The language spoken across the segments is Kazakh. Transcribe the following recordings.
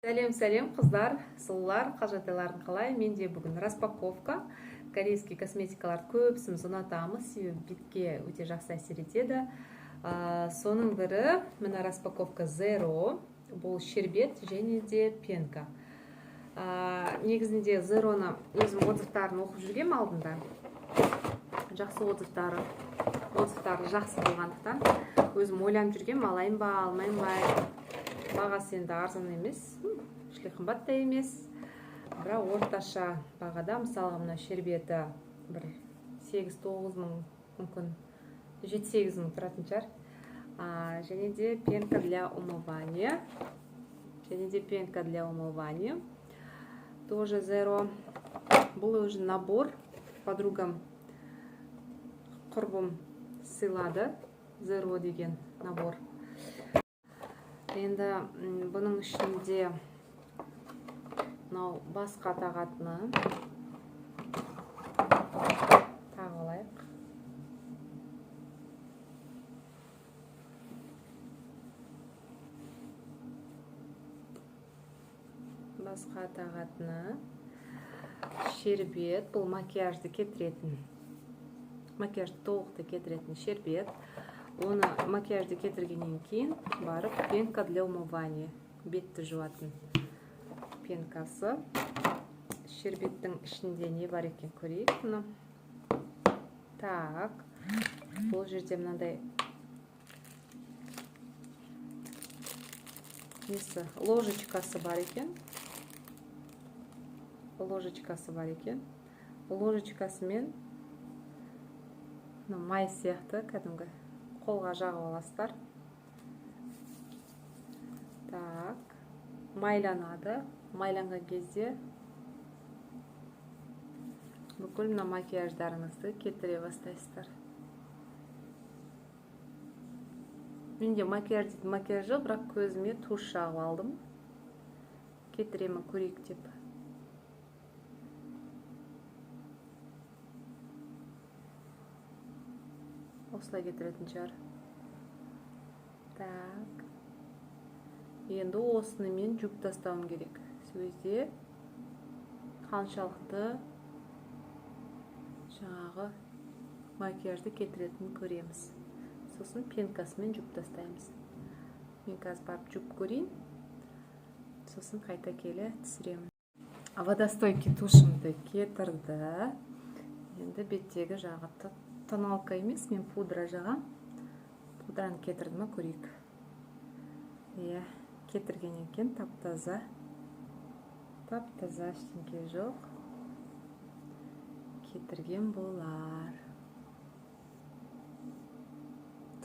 Сәлем қыздар, сұлулар, қалжатайларың қалай? Менде бүгін распаковка. Корейский косметикалар көбісіміз ұнатамыз, себебі бетке өте жақсы әсер етеді. Соның бірі мына распаковка Zero. Бұл шербет және де пенка. Негізінде Zero'ны өзім отзывтарын оқып жүргем алдында. Жақсы отзывтары жақсы болғандықтан өзім ойланып жүргем, алайын ба, алмайын ба. Бағасы енді арзан емес, ішілі қымбат та емес, бірақ орташа бағада. Мысалға мына шербеті бір 8-9 мың, мүмкін 7-8 мың тұратын шығар. Және де пенка для умывания. Тоже Zero. Бұл уже набор. Подругам, құрбым сыйлады. Zero деген набор. Енді бұның ішінде басқа тағатыны тағы алайық. Басқа тағатыны шербет. Бұл макияжды кетіретін, макияжды толықты кетіретін шербет. Оны макияжды кетіргеннен кейін барып пенка для умывания, бетті жуатын пенкасы. Шербеттің ішінде не бар екен көрейік. Так, бұл жерде мынандай ложечкасы бар екен. Ложечкасымен май сияқты кәдімгі қолға жағып аласыздар. Так, майланады. Майланған кезде бүкіл мына макияждарыңызды кетіре бастайсыздар. Менде макияж жоқ, бірақ көзіме туш жағып алдым. Кетіремін көрейік деп. Осылай кетіретін шығар. Так. Енді осыны мен жүк тастауым керек. Сөзде қаншалықты жаңағы макияжды кетіретін көреміз. Сосын пенкасымен жүк тастаймыз. Мен қазір барып жүк көрейін. Сосын қайта келе түсіремін. Водостойкий тушымды кетірді. Енді беттегі жағы тоналка емес, мен пудра жағам. Пудраны кетірді ма көрейік. Кетірген екен, тап-таза. Тап-таза, ештеңе жоқ. Кетірген болар.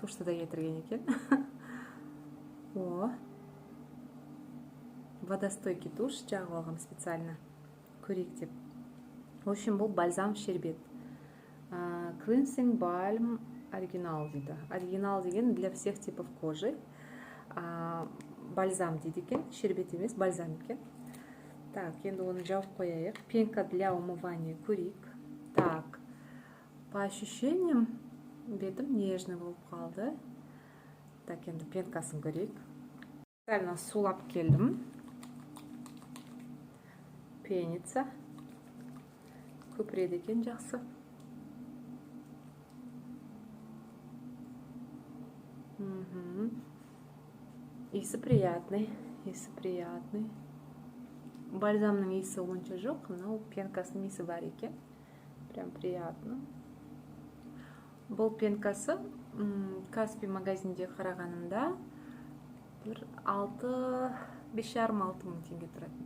Тушты да кетірген екен. Водостойкий туш жағып алғам специально. Көрейік деп. В общем, бұл бальзам шербет. Cleansing Balm оригинал дейді. Оригинал деген для всех типов кожи. Бальзам дейді екен. Шербет емес, бальзам екен. Так, енді оны жауып қояйық. Пенка для умывания көрейік. Так, по ощущениям бетім нежный болып қалды. Так, енді пенкасын көрейік. Специально сулап келдім. Пенится. Көпіреді екен жақсы. Иісі приятный. Бальзамның иісі онша жоқ, но пенкасының иісі бар екен. Прям приятно. Бұл пенкасы Каспий магазинде қарағанымда бір 5,5-6 мың теңге тұрады.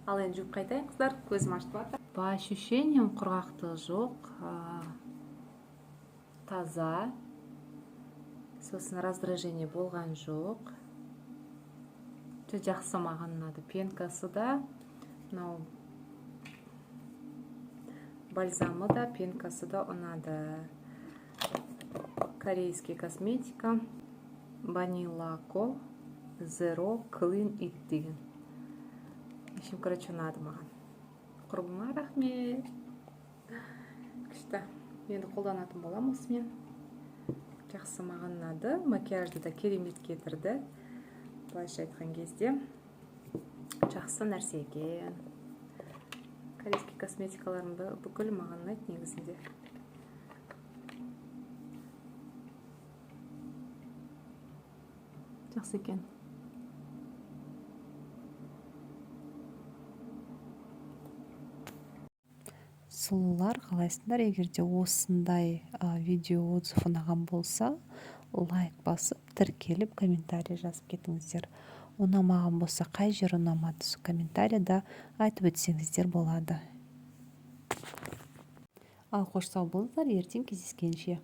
Ал енді жүк қайтайын қыздар, көзім ашып жатыр. По ощущениям құрғақтығы жоқ, таза. Сосын раздражение болған жоқ. Жақсы маған ұнады. Пенкасы да, бальзамы да, пенкасы да ұнады. Корейский косметика. Банилако Zero Clean It деген. Ешім, короче, ұнады маған. Құрбыма рахмет. Күшті. Енді қолданатын болам осымен. Жақсы маған ұнады. Макияжды да керемет кетірді. Былайша айтқан кезде жақсы нәрсе екен. Корейский косметикалардың бүкіл маған ұнайды негізінде. Жақсы екен. Сұлулар, қалайсыңдар? Егер де осындай видео отзыв ұнаған болса, лайк басып, тіркеліп, комментарий жазып кетіңіздер. Ұнамаған болса, қай жер ұнамады, сол комментарийда айтып өтсеңіздер болады. Ал қош сау болыңыздар, ертең кездескенше.